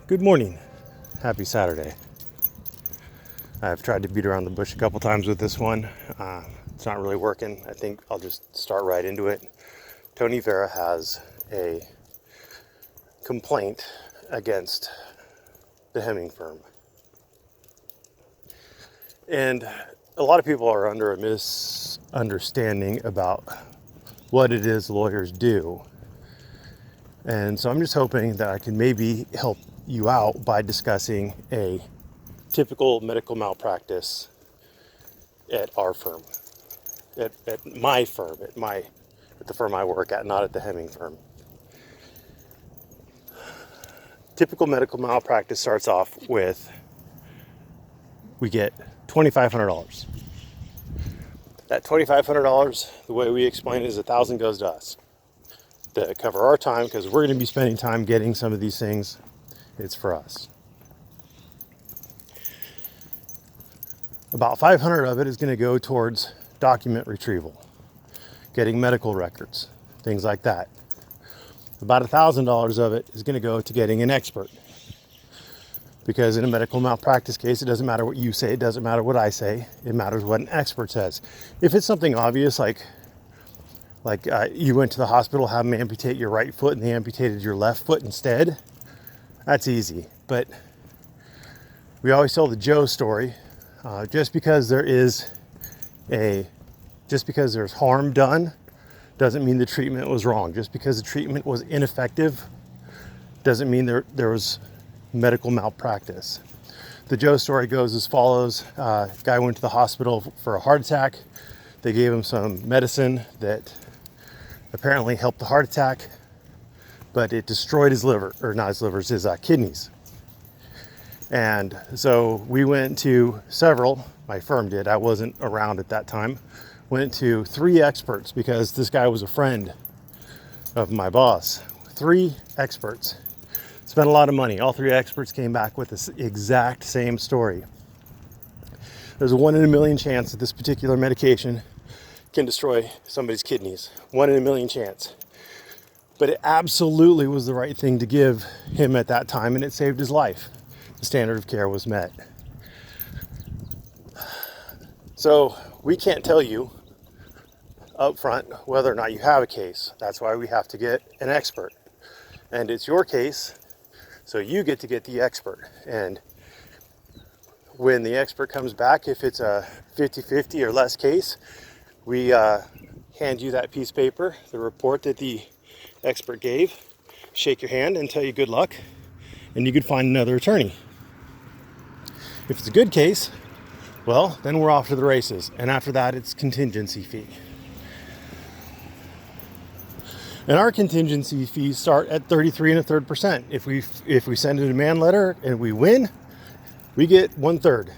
Good morning. Happy Saturday. I've tried to beat around the bush a couple times with this one. It's not really working. I think I'll just start right into it. Tony Vera has a complaint against the Hemming firm. And a lot of people are under a misunderstanding about what it is lawyers do. And so I'm just hoping that I can maybe help you out by discussing a typical medical malpractice at our firm, at my firm, at the firm I work at, not at the Hemming firm. Typical medical malpractice starts off with, we get $2,500. That $2,500, the way we explain it, is $1,000 goes to us to cover our time, because we're going to be spending time getting some of these things. It's for us. About 500 of it is going to go towards document retrieval, getting medical records, things like that. About $1,000 of it is going to go to getting an expert. Because in a medical malpractice case, it doesn't matter what you say, it doesn't matter what I say, it matters what an expert says. If it's something obvious, like you went to the hospital, have them amputate your right foot and they amputated your left foot instead, that's easy. But we always tell the Joe story. Just because there's harm done doesn't mean the treatment was wrong. Just because the treatment was ineffective doesn't mean there was medical malpractice. The Joe story goes as follows. Guy went to the hospital for a heart attack. They gave him some medicine that apparently helped the heart attack, but it destroyed his liver, or not his liver, his kidneys. And so we went to several, my firm did, I wasn't around at that time, went to 3 experts because this guy was a friend of my boss. 3 experts. Spent a lot of money. All 3 experts came back with the exact same story. There's a 1 in a million chance that this particular medication can destroy somebody's kidneys. 1 in a million chance. But it absolutely was the right thing to give him at that time, and it saved his life. The standard of care was met. So we can't tell you up front whether or not you have a case. That's why we have to get an expert. And it's your case, so you get to get the expert. And when the expert comes back, if it's a 50-50 or less case, we hand you that piece of paper, the report that the expert gave, shake your hand and tell you good luck, and you could find another attorney. If it's a good case, well, then we're off to the races. And after that, it's contingency fee. And our contingency fees start at 33 1/3%. If we send a demand letter and we win, we get 1/3.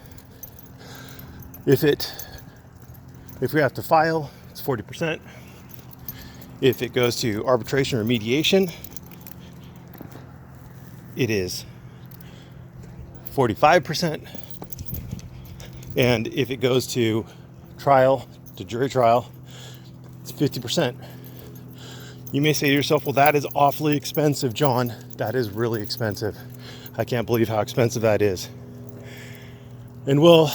If we have to file, it's 40%. If it goes to arbitration or mediation, it is 45%. And if it goes to trial, to jury trial, it's 50%. You may say to yourself, well, that is awfully expensive, John. That is really expensive. I can't believe how expensive that is. And well,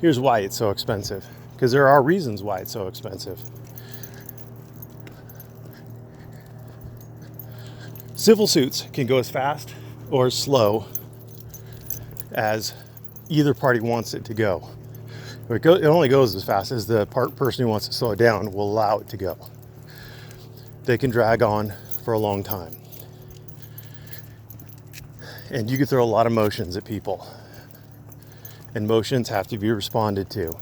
here's why it's so expensive. Because there are reasons why it's so expensive. Civil suits can go as fast or as slow as either party wants it to go. It only goes as fast as the person who wants to slow it down will allow it to go. They can drag on for a long time. And you can throw a lot of motions at people. And motions have to be responded to.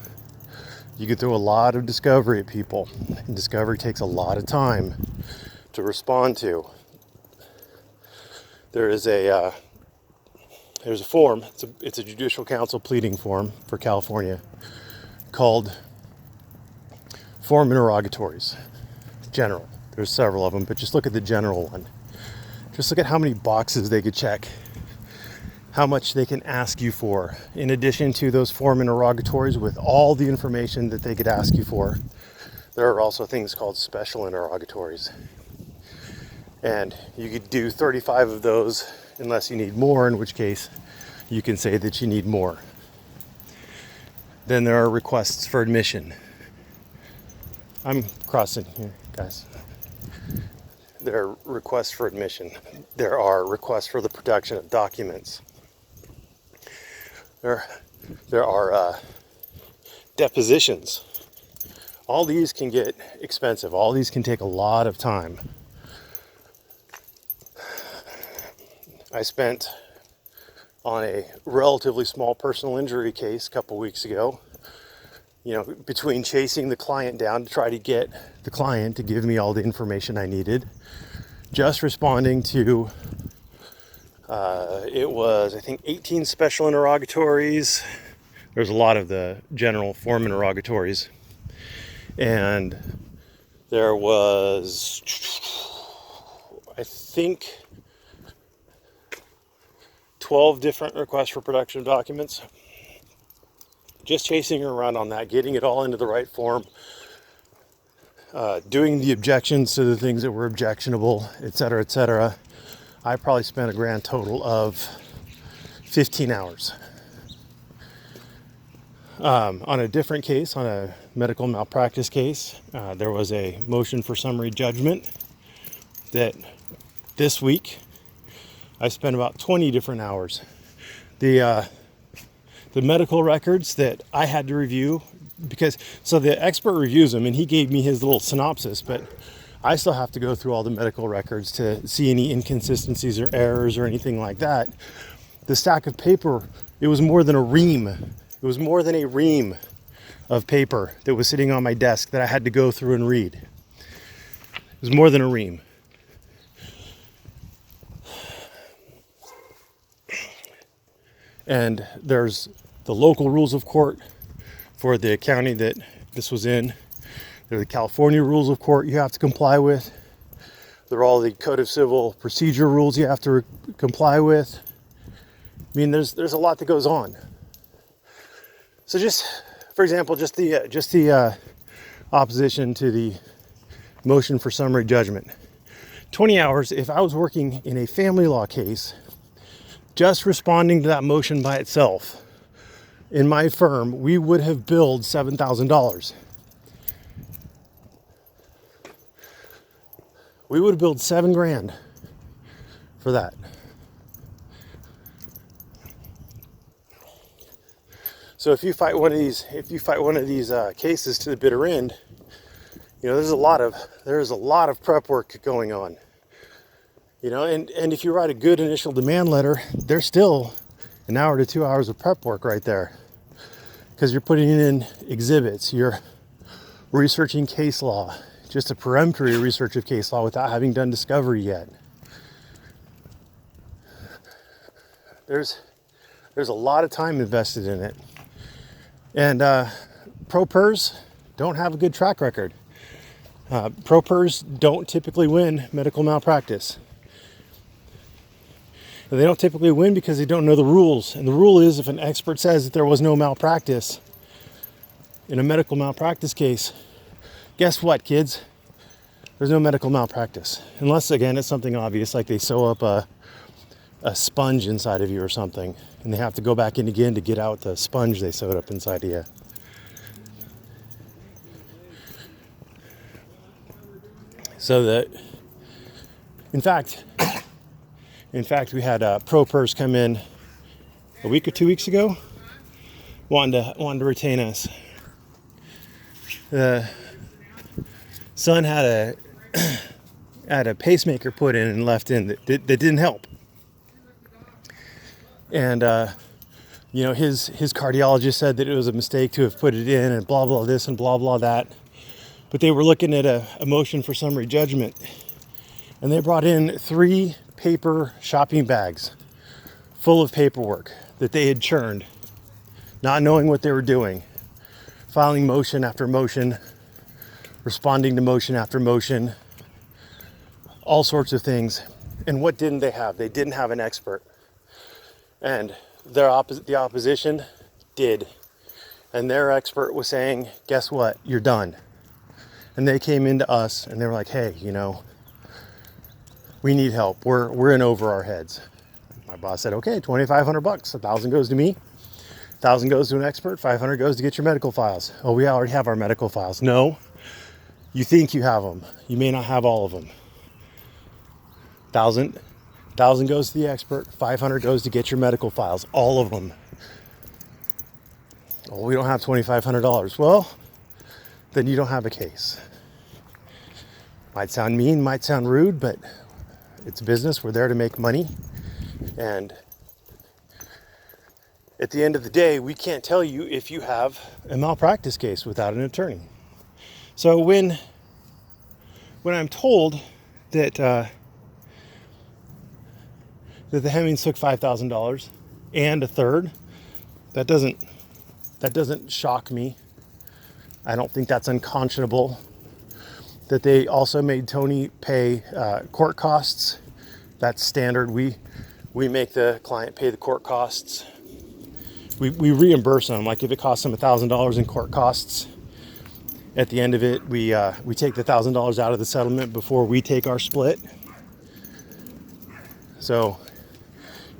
You can throw a lot of discovery at people. And discovery takes a lot of time to respond to. There's a form, it's a judicial council pleading form for California called form interrogatories. General. There's several of them, but just look at the general one. Just look at how many boxes they could check, how much they can ask you for. In addition to those form interrogatories with all the information that they could ask you for, there are also things called special interrogatories. And you could do 35 of those unless you need more, in which case you can say that you need more. Then there are requests for admission. I'm crossing here, guys. There are requests for admission. There are requests for the production of documents. There are depositions. All these can get expensive. All these can take a lot of time. I spent on a relatively small personal injury case a couple weeks ago, between chasing the client down to try to get the client to give me all the information I needed, just responding to, it was, I think, 18 special interrogatories. There's a lot of the general form interrogatories. And there was, I think, 12 different requests for production of documents. Just chasing her around on that, getting it all into the right form, doing the objections to the things that were objectionable, etc., etc. I probably spent a grand total of 15 hours. On a different case, on a medical malpractice case, there was a motion for summary judgment that this week I spent about 20 different hours. The medical records that I had to review, so the expert reviews them and he gave me his little synopsis, but I still have to go through all the medical records to see any inconsistencies or errors or anything like that. The stack of paper, it was more than a ream. It was more than a ream of paper that was sitting on my desk that I had to go through and read. It was more than a ream. And there's the local rules of court for the county that this was in. There are the California rules of court you have to comply with. There are all the Code of Civil Procedure rules you have to comply with. I mean, there's a lot that goes on. So just, for example, just the opposition to the motion for summary judgment. 20 hours, if I was working in a family law case, just responding to that motion by itself, in my firm, we would have billed $7,000. We would have billed $7,000 for that. So if you fight one of these cases to the bitter end, there's a lot of prep work going on. And if you write a good initial demand letter, there's still an hour to 2 hours of prep work right there, because you're putting in exhibits, you're researching case law, just a peremptory research of case law without having done discovery yet. There's a lot of time invested in it. And pro pers don't have a good track record. Pro pers don't typically win medical malpractice. And they don't typically win because they don't know the rules. And the rule is, if an expert says that there was no malpractice in a medical malpractice case, guess what, kids? There's no medical malpractice. Unless, again, it's something obvious, like they sew up a sponge inside of you or something, and they have to go back in again to get out the sponge they sewed up inside of you. So that, in fact, we had pro pers come in a week or 2 weeks ago, wanting to retain us. The son had a pacemaker put in and left in that didn't help. And his cardiologist said that it was a mistake to have put it in, and blah blah this and blah blah that. But they were looking at a motion for summary judgment, and they brought in 3 paper shopping bags full of paperwork that they had churned, not knowing what they were doing, filing motion after motion, responding to motion after motion, all sorts of things. And what didn't they have? They didn't have an expert. And the opposition did. And their expert was saying, guess what? You're done. And they came into us and they were like, hey, we need help. We're in over our heads. My boss said, okay, $2,500, 1,000 goes to me, 1,000 goes to an expert, 500 goes to get your medical files. Oh, we already have our medical files. No, you think you have them. You may not have all of them. 1,000 goes to the expert, 500 goes to get your medical files, all of them. Oh, we don't have $2,500. Well, then you don't have a case. Might sound mean, might sound rude, but it's business. We're there to make money. And at the end of the day, we can't tell you if you have a malpractice case without an attorney. So when I'm told that that the Hemmings took $5,000 and a third, that doesn't shock me. I don't think that's unconscionable. That they also made Tony pay court costs. That's standard. We make the client pay the court costs. We reimburse them. Like if it costs them $1,000 in court costs, at the end of it, we take the $1,000 out of the settlement before we take our split. So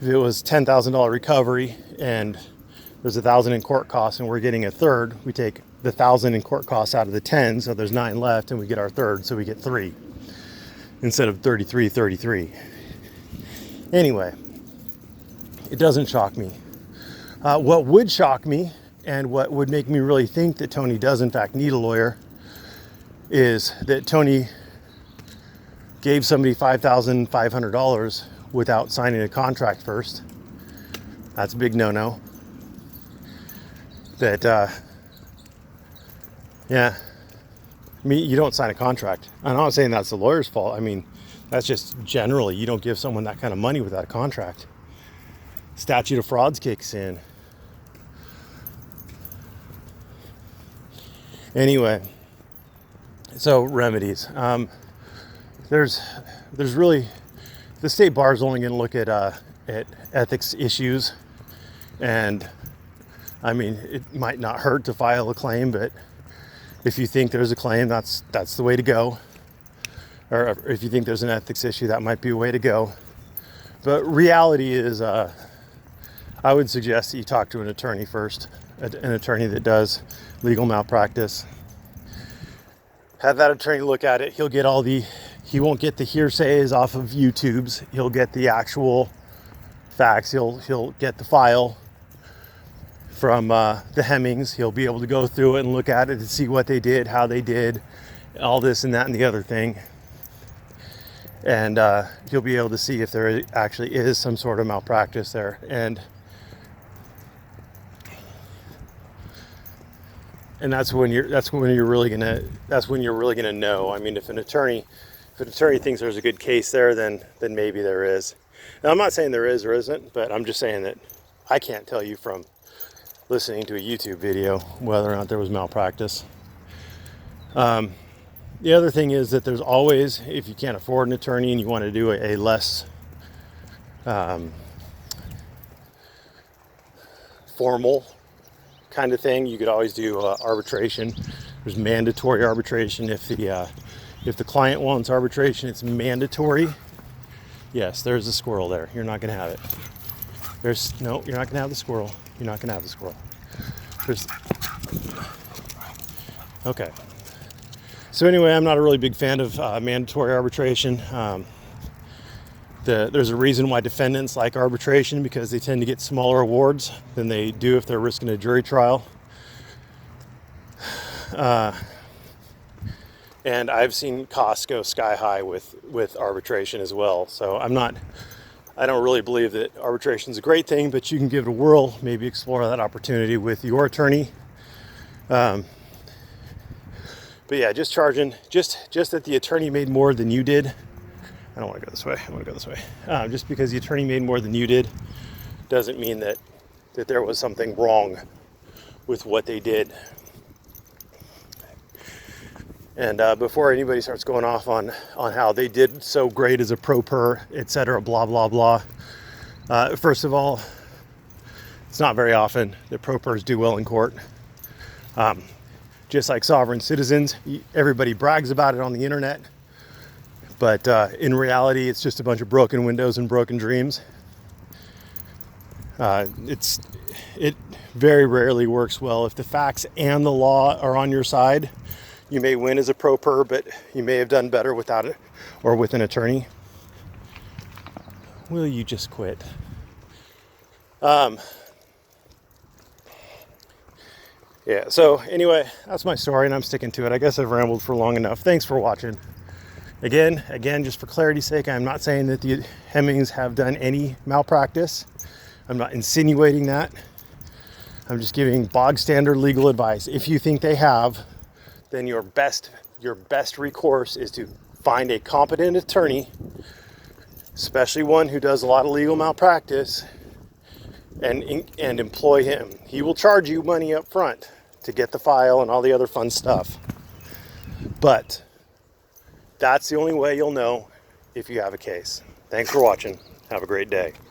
if it was $10,000 recovery and there's $1,000 in court costs and we're getting a third, we take the $1,000 in court costs out of the 10, so there's 9 left, and we get our third, so we get 3 instead of 33. Anyway, it doesn't shock me. What would shock me, and what would make me really think that Tony does in fact need a lawyer, is that Tony gave somebody $5,500 without signing a contract first. That's a big no-no. Yeah, I mean, you don't sign a contract. I'm not saying that's the lawyer's fault. I mean, that's just generally, you don't give someone that kind of money without a contract. Statute of frauds kicks in. Anyway, so remedies. There's really, the state bar is only going to look at ethics issues, and I mean, it might not hurt to file a claim, but if you think there's a claim, that's the way to go. Or if you think there's an ethics issue, that might be a way to go. But reality is, I would suggest that you talk to an attorney first, an attorney that does legal malpractice. Have that attorney look at it. He won't get the hearsays off of YouTube's. He'll get the actual facts. He'll get the file from the Hemmings. He'll be able to go through it and look at it and see what they did, how they did, all this and that and the other thing. And he'll be able to see if there actually is some sort of malpractice there. And that's when you're really gonna know. I mean, if an attorney thinks there's a good case there, then maybe there is. Now, I'm not saying there is or isn't, but I'm just saying that I can't tell you from listening to a YouTube video whether or not there was malpractice. The other thing is that there's always, if you can't afford an attorney and you want to do a less formal kind of thing, you could always do arbitration. There's mandatory arbitration. If the client wants arbitration, it's mandatory. Yes, there's a squirrel there. You're not going to have it. You're not going to have the squirrel. You're not going to have the squirrel. Okay. So anyway, I'm not a really big fan of mandatory arbitration. There's a reason why defendants like arbitration, because they tend to get smaller awards than they do if they're risking a jury trial. And I've seen costs go sky high with arbitration as well. So I don't really believe that arbitration is a great thing, but you can give it a whirl, maybe explore that opportunity with your attorney. But yeah, just charging, just that the attorney made more than you did. I don't want to go this way. I want to go this way. Just because the attorney made more than you did doesn't mean that there was something wrong with what they did. And before anybody starts going off on how they did so great as a pro per, etc., blah, blah, blah. First of all, it's not very often that pro pers do well in court. Just like sovereign citizens, everybody brags about it on the internet. But in reality, it's just a bunch of broken windows and broken dreams. It very rarely works well. If the facts and the law are on your side, you may win as a pro per, but you may have done better without it or with an attorney. Will you just quit? Yeah, so anyway, that's my story and I'm sticking to it. I guess I've rambled for long enough. Thanks for watching. Again, just for clarity's sake, I'm not saying that the Hemmings have done any malpractice. I'm not insinuating that. I'm just giving bog standard legal advice. If you think they have, then your best recourse is to find a competent attorney, especially one who does a lot of legal malpractice, and employ him. He will charge you money up front to get the file and all the other fun stuff. But that's the only way you'll know if you have a case. Thanks for watching. Have a great day.